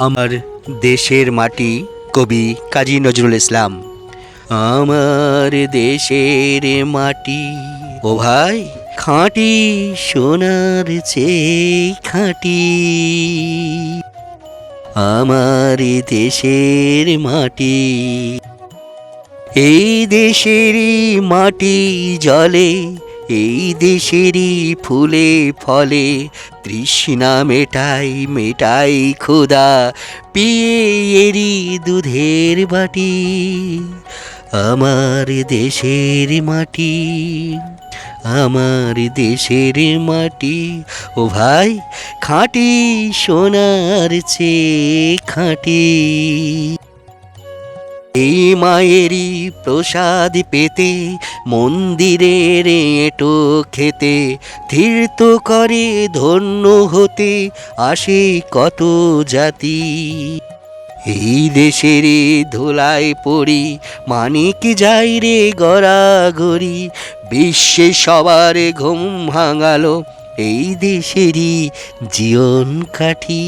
আমার দেশের মাটি, কবি কাজী নজরুল ইসলাম। আমার দেশের মাটি ও ভাই খাঁটি সোনার চেয়ে খাঁটি। আমার দেশের মাটি, এই দেশেরই মাটি জলে, এই দেশেরই ফুলে ফলে তৃষ্ণা মেটাই মেটাই ক্ষুধা পিয়ে এরি দুধের বাটি। আমার দেশের মাটি, আমার দেশের মাটি ও ভাই খাঁটি সোনার চেয়ে খাঁটি। এই মায়েরই প্রসাদ পেতে মন্দিরের এঁটো খেতে তীর্থ করে ধন্য হতে আসে কত জাতি। এই দেশের ধুলায় পড়ি মানিক যাই রে গড়াগড়ি, বিশ্বে সবার ঘুম ভাঙালো এই দেশেরই জীবন কাঠি।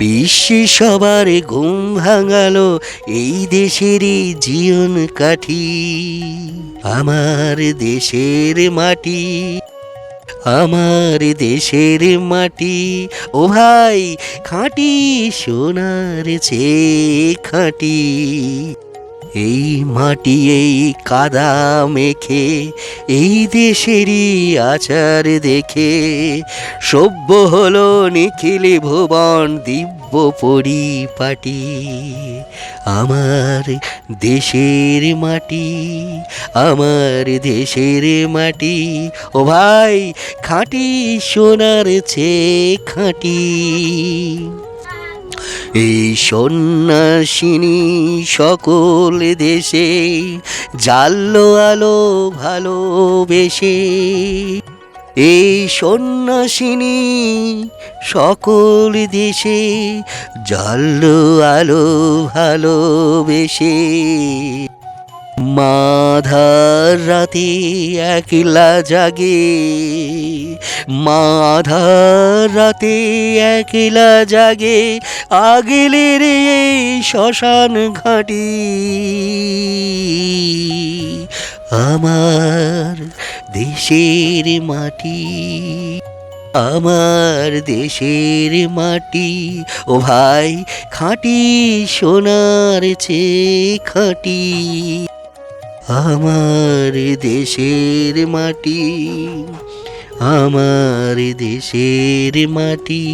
বিশ্বে সবার ঘুম ভাঙালো এই দেশেরই জীবন কাঠি। আমার দেশের মাটি, আমার দেশের মাটি ও ভাই খাঁটি সোনার চেয়ে খাঁটি। এই মাটি এই কাদা মেখে এই দেশেরই আচার দেখে সভ্য হলো নিখিল ভুবন দিব্য পরিপাটি। আমার দেশের মাটি, আমার দেশের মাটি ও ভাই খাঁটি সোনার চেয়ে খাঁটি। এই সন্ন্যাসিনী সকল দেশে জানলো আলো ভালোবেসে, এই সন্ন্যাসিনী সকল দেশে জানলো আলো ভালোবেসে। মাধার রাতে একলা জাগে, মাধার রাতে একলা জাগে আগেলের এই শ্মশান ঘাটি। আমার দেশের মাটি, আমার দেশের মাটি ও ভাই খাঁটি সোনার চেয়ে খাঁটি। আমার দেশের মাটি, আমার দেশের মাটি।